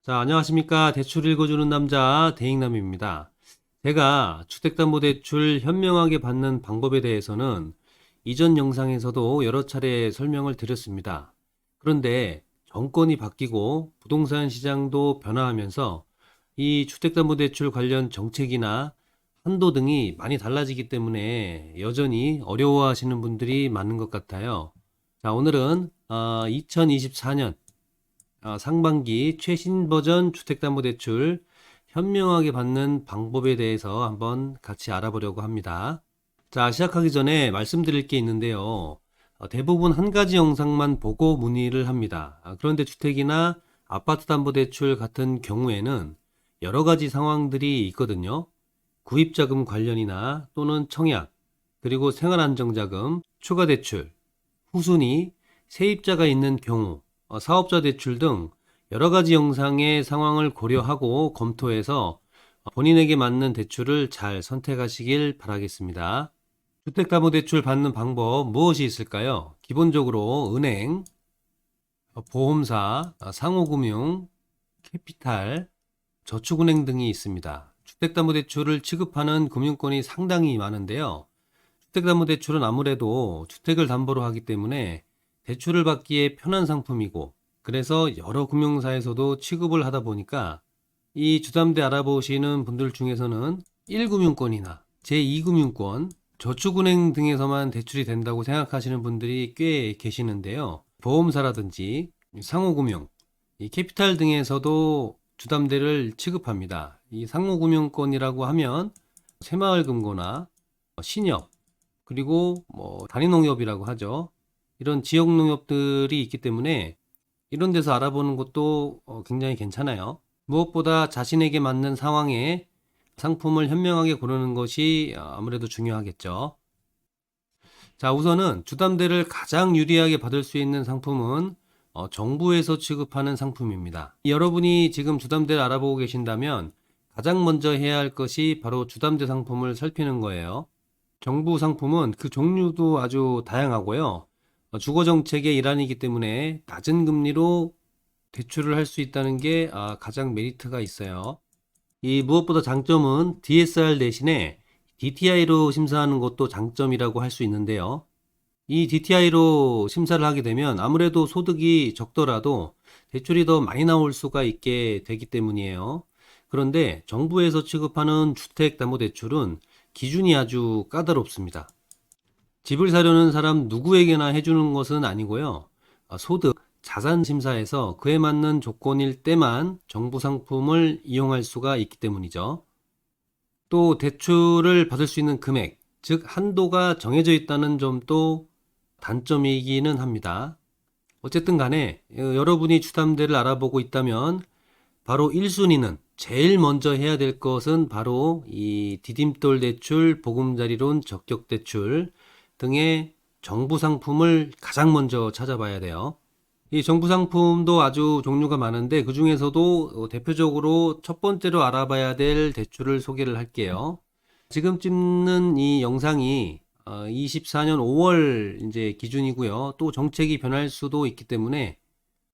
자, 안녕하십니까. 대출 읽어주는 남자 대익남입니다. 제가 주택담보대출 현명하게 받는 방법에 대해서는 이전 영상에서도 여러 차례 설명을 드렸습니다. 그런데 정권이 바뀌고 부동산 시장도 변화하면서 이 주택담보대출 관련 정책이나 한도 등이 많이 달라지기 때문에 여전히 어려워하시는 분들이 많은 것 같아요. 자, 오늘은 2024년 상반기 최신 버전 주택담보대출 현명하게 받는 방법에 대해서 한번 같이 알아보려고 합니다. 자, 시작하기 전에 말씀드릴 게 있는데요. 대부분 한 가지 영상만 보고 문의를 합니다. 그런데 주택이나 아파트 담보대출 같은 경우에는 여러 가지 상황들이 있거든요. 구입자금 관련이나 또는 청약, 그리고 생활안정자금, 추가대출, 후순위, 세입자가 있는 경우, 사업자 대출 등 여러 가지 영상의 상황을 고려하고 검토해서 본인에게 맞는 대출을 잘 선택하시길 바라겠습니다. 주택담보대출 받는 방법 무엇이 있을까요? 기본적으로 은행, 보험사, 상호금융, 캐피탈, 저축은행 등이 있습니다. 주택담보대출을 취급하는 금융권이 상당히 많은데요. 주택담보대출은 아무래도 주택을 담보로 하기 때문에 대출을 받기에 편한 상품이고, 그래서 여러 금융사에서도 취급을 하다 보니까 이 주담대 알아보시는 분들 중에서는 1금융권이나 제2금융권, 저축은행 등에서만 대출이 된다고 생각하시는 분들이 꽤 계시는데요. 보험사라든지 상호금융, 이 캐피탈 등에서도 주담대를 취급합니다. 이 상호금융권이라고 하면 새마을금고나 신협, 그리고 단위농협이라고 하죠. 이런 지역농협들이 있기 때문에 이런 데서 알아보는 것도 굉장히 괜찮아요. 무엇보다 자신에게 맞는 상황에 상품을 현명하게 고르는 것이 아무래도 중요하겠죠. 자, 우선은 주담대를 가장 유리하게 받을 수 있는 상품은 정부에서 취급하는 상품입니다. 여러분이 지금 주담대를 알아보고 계신다면 가장 먼저 해야 할 것이 바로 주담대 상품을 살피는 거예요. 정부 상품은 그 종류도 아주 다양하고요. 주거 정책의 일환이기 때문에 낮은 금리로 대출을 할 수 있다는 게 가장 메리트가 있어요. 이 무엇보다 장점은 DSR 대신에 DTI로 심사하는 것도 장점이라고 할 수 있는데요. 이 DTI로 심사를 하게 되면 아무래도 소득이 적더라도 대출이 더 많이 나올 수가 있게 되기 때문이에요. 그런데 정부에서 취급하는 주택담보대출은 기준이 아주 까다롭습니다. 집을 사려는 사람 누구에게나 해주는 것은 아니고요. 소득, 자산 심사에서 그에 맞는 조건일 때만 정부 상품을 이용할 수가 있기 때문이죠. 또 대출을 받을 수 있는 금액, 즉 한도가 정해져 있다는 점도 단점이기는 합니다. 어쨌든 간에 여러분이 주담대를 알아보고 있다면 바로 1순위는 제일 먼저 해야 될 것은 바로 이 디딤돌 대출, 보금자리론, 적격대출 등의 정부 상품을 가장 먼저 찾아봐야 돼요. 이 정부 상품도 아주 종류가 많은데 그 중에서도 대표적으로 첫 번째로 알아봐야 될 대출을 소개를 할게요. 지금 찍는 이 영상이 24년 5월 이제 기준이고요. 또 정책이 변할 수도 있기 때문에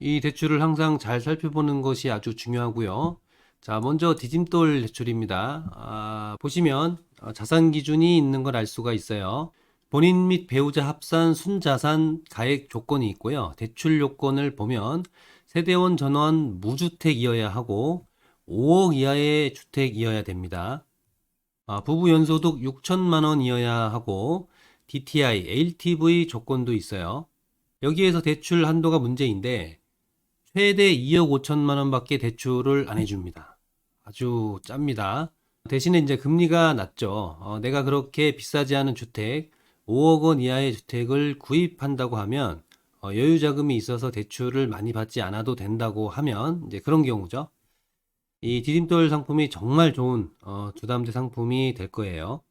이 대출을 항상 잘 살펴보는 것이 아주 중요하고요. 자, 먼저 디딤돌 대출입니다. 보시면 자산 기준이 있는 걸 알 수가 있어요. 본인 및 배우자 합산 순자산 가액 조건이 있고요. 대출 요건을 보면 세대원 전원 무주택이어야 하고 5억 이하의 주택이어야 됩니다. 부부 연소득 6천만 원이어야 하고 DTI, LTV 조건도 있어요. 여기에서 대출 한도가 문제인데 최대 2억 5천만 원밖에 대출을 안 해줍니다. 아주 짭니다. 대신에 이제 금리가 낮죠. 내가 그렇게 비싸지 않은 주택, 5억 원 이하의 주택을 구입한다고 하면 여유 자금이 있어서 대출을 많이 받지 않아도 된다고 하면 이제 그런 경우죠. 이 디딤돌 상품이 정말 좋은 주담대 상품이 될 거예요.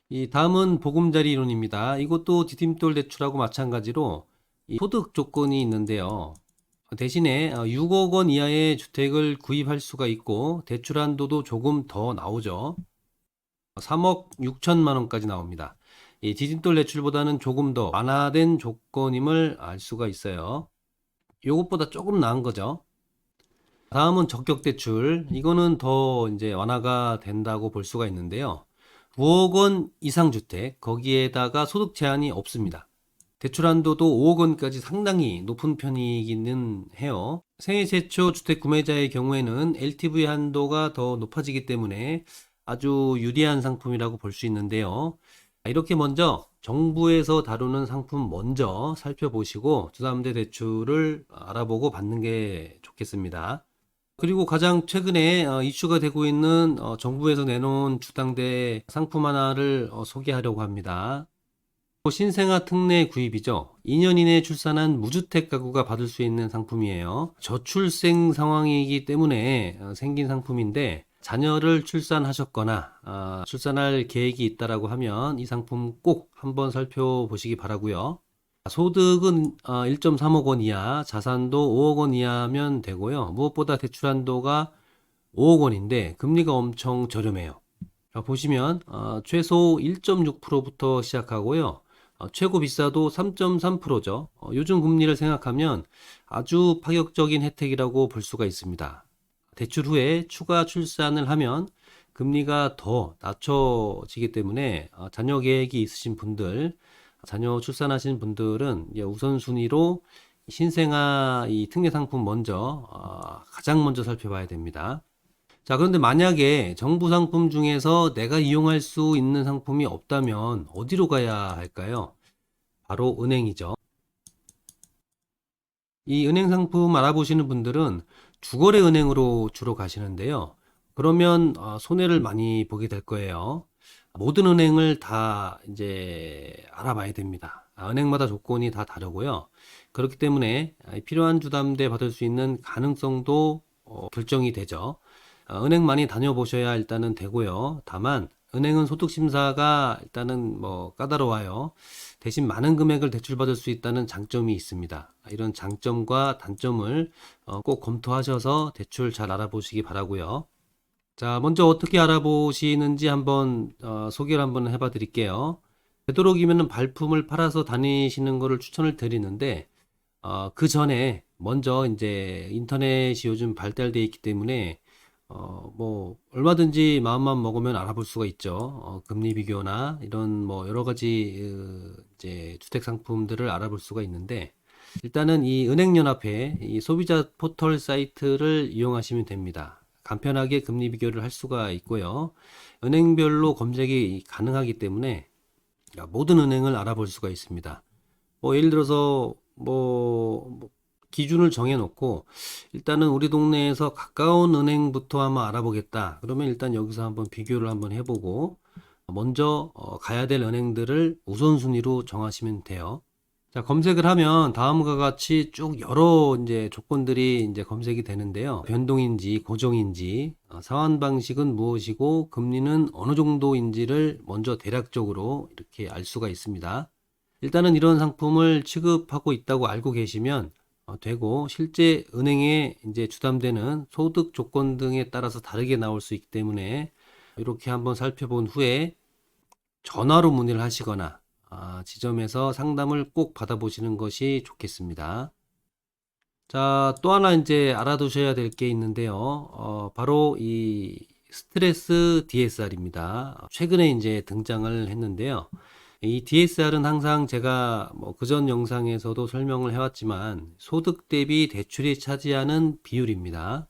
이 다음은 보금자리 이론입니다. 이것도 디딤돌 대출하고 마찬가지로 이 소득 조건이 있는데요. 대신에 6억 원 이하의 주택을 구입할 수가 있고 대출 한도도 조금 더 나오죠. 3억 6천만 원까지 나옵니다. 이 디딤돌 대출보다는 조금 더 완화된 조건임을 알 수가 있어요. 이것보다 조금 나은 거죠. 다음은 적격 대출. 이거는 더 이제 완화가 된다고 볼 수가 있는데요. 9억 원 이상 주택, 거기에다가 소득 제한이 없습니다. 대출 한도도 5억 원까지 상당히 높은 편이기는 해요. 생애 최초 주택 구매자의 경우에는 LTV 한도가 더 높아지기 때문에 아주 유리한 상품이라고 볼 수 있는데요. 이렇게 먼저 정부에서 다루는 상품 먼저 살펴보시고 주담대 대출을 알아보고 받는 게 좋겠습니다. 그리고 가장 최근에 이슈가 되고 있는 정부에서 내놓은 주담대 상품 하나를 소개하려고 합니다. 신생아 특례 구입이죠. 2년 이내 출산한 무주택 가구가 받을 수 있는 상품이에요. 저출생 상황이기 때문에 생긴 상품인데 자녀를 출산하셨거나 출산할 계획이 있다라고 하면 이 상품 꼭 한번 살펴보시기 바라고요. 소득은 1.3억 원 이하, 자산도 5억 원 이하면 되고요. 무엇보다 대출 한도가 5억 원인데 금리가 엄청 저렴해요. 보시면 최소 1.6%부터 시작하고요. 최고 비싸도 3.3%죠. 요즘 금리를 생각하면 아주 파격적인 혜택이라고 볼 수가 있습니다. 대출 후에 추가 출산을 하면 금리가 더 낮춰지기 때문에 자녀 계획이 있으신 분들, 자녀 출산하신 분들은 우선순위로 신생아 이 특례 상품 먼저 가장 먼저 살펴봐야 됩니다. 자, 그런데 만약에 정부 상품 중에서 내가 이용할 수 있는 상품이 없다면 어디로 가야 할까요? 바로 은행이죠. 이 은행 상품 알아보시는 분들은 주거래 은행으로 주로 가시는데요. 그러면 손해를 많이 보게 될 거예요. 모든 은행을 다 이제 알아봐야 됩니다. 은행마다 조건이 다 다르고요. 그렇기 때문에 필요한 주담대 받을 수 있는 가능성도 결정이 되죠. 은행 많이 다녀보셔야 일단은 되고요. 다만 은행은 소득심사가 일단은 뭐 까다로워요. 대신 많은 금액을 대출받을 수 있다는 장점이 있습니다. 이런 장점과 단점을 꼭 검토하셔서 대출 잘 알아보시기 바라고요. 자, 먼저 어떻게 알아보시는지 한번 소개를 한번 해봐 드릴게요. 되도록이면 발품을 팔아서 다니시는 거를 추천을 드리는데 그 전에 먼저 이제 인터넷이 요즘 발달되어 있기 때문에 뭐 얼마든지 마음만 먹으면 알아볼 수가 있죠. 금리 비교나 이런 뭐 여러 가지 이제 주택 상품들을 알아볼 수가 있는데 일단은 이 은행연합회 이 소비자 포털 사이트를 이용하시면 됩니다. 간편하게 금리 비교를 할 수가 있고요. 은행별로 검색이 가능하기 때문에 모든 은행을 알아볼 수가 있습니다. 뭐 예를 들어서 뭐 기준을 정해 놓고 일단은 우리 동네에서 가까운 은행부터 한번 알아보겠다. 그러면 일단 여기서 한번 비교를 한번 해보고 먼저 가야 될 은행들을 우선순위로 정하시면 돼요. 자, 검색을 하면 다음과 같이 쭉 여러 이제 조건들이 이제 검색이 되는데요. 변동인지 고정인지 상환 방식은 무엇이고 금리는 어느 정도인지를 먼저 대략적으로 이렇게 알 수가 있습니다. 일단은 이런 상품을 취급하고 있다고 알고 계시면 되고 실제 은행에 이제 주담대는 소득 조건 등에 따라서 다르게 나올 수 있기 때문에 이렇게 한번 살펴본 후에 전화로 문의를 하시거나 지점에서 상담을 꼭 받아보시는 것이 좋겠습니다. 자, 또 하나 이제 알아두셔야 될 게 있는데요. 바로 이 스트레스 DSR입니다. 최근에 이제 등장을 했는데요. 이 DSR은 항상 제가 뭐 그전 영상에서도 설명을 해왔지만 소득 대비 대출이 차지하는 비율입니다.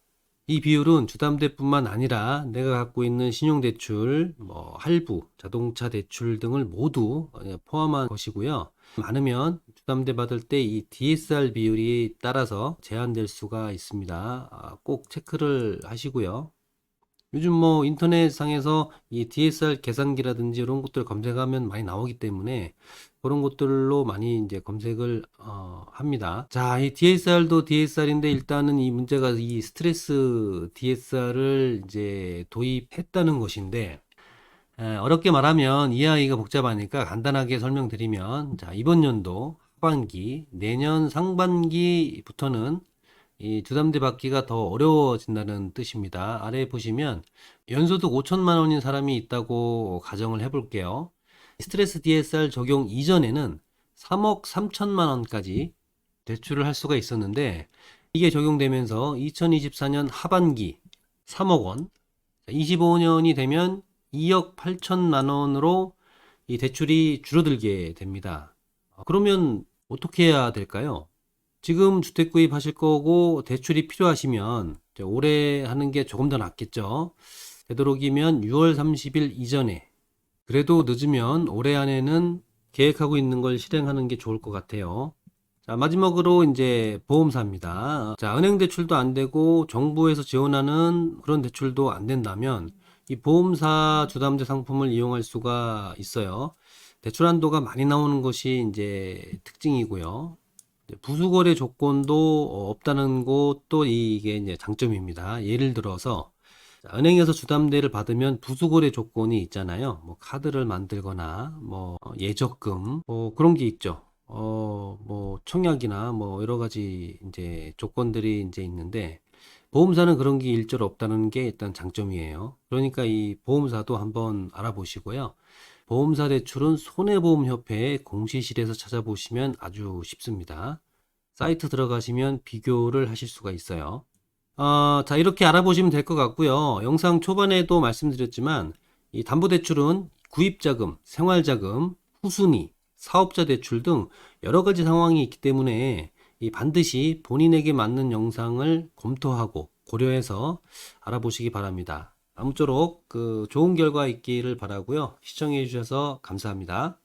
이 비율은 주담대뿐만 아니라 내가 갖고 있는 신용대출, 뭐 할부, 자동차 대출 등을 모두 포함한 것이고요. 많으면 주담대 받을 때 이 DSR 비율이 따라서 제한될 수가 있습니다. 꼭 체크를 하시고요. 요즘 뭐 인터넷상에서 이 DSR 계산기라든지 이런 것들 검색하면 많이 나오기 때문에 그런 것들로 많이 이제 검색을 합니다. 자, 이 DSR도 DSR인데 일단은 이 문제가 이 스트레스 DSR을 이제 도입했다는 것인데 어렵게 말하면 이해하기가 복잡하니까 간단하게 설명드리면 자, 이번 연도 하반기, 내년 상반기부터는 이 주담대 받기가 더 어려워진다는 뜻입니다. 아래에 보시면 연소득 5천만 원인 사람이 있다고 가정을 해볼게요. 스트레스 DSR 적용 이전에는 3억 3천만 원까지 대출을 할 수가 있었는데 이게 적용되면서 2024년 하반기 3억 원, 25년이 되면 2억 8천만 원으로 이 대출이 줄어들게 됩니다. 그러면 어떻게 해야 될까요? 지금 주택 구입하실 거고 대출이 필요하시면 이제 올해 하는 게 조금 더 낫겠죠. 되도록이면 6월 30일 이전에, 그래도 늦으면 올해 안에는 계획하고 있는 걸 실행하는 게 좋을 것 같아요. 자, 마지막으로 이제 보험사입니다. 자, 은행 대출도 안 되고 정부에서 지원하는 그런 대출도 안 된다면 이 보험사 주담대 상품을 이용할 수가 있어요. 대출 한도가 많이 나오는 것이 이제 특징이고요. 이제 부수거래 조건도 없다는 것도 이게 이제 장점입니다. 예를 들어서 자, 은행에서 주담대를 받으면 부수거래 조건이 있잖아요. 뭐 카드를 만들거나 뭐 예적금 뭐 그런 게 있죠. 뭐 청약이나 뭐 여러 가지 이제 조건들이 이제 있는데 보험사는 그런 게 일절 없다는 게 일단 장점이에요. 그러니까 이 보험사도 한번 알아보시고요. 보험사 대출은 손해보험협회 공시실에서 찾아보시면 아주 쉽습니다. 사이트 들어가시면 비교를 하실 수가 있어요. 자, 이렇게 알아보시면 될 것 같고요. 영상 초반에도 말씀드렸지만, 이 담보대출은 구입자금, 생활자금, 후순위, 사업자 대출 등 여러 가지 상황이 있기 때문에 이 반드시 본인에게 맞는 영상을 검토하고 고려해서 알아보시기 바랍니다. 아무쪼록 그 좋은 결과 있기를 바라고요. 시청해 주셔서 감사합니다.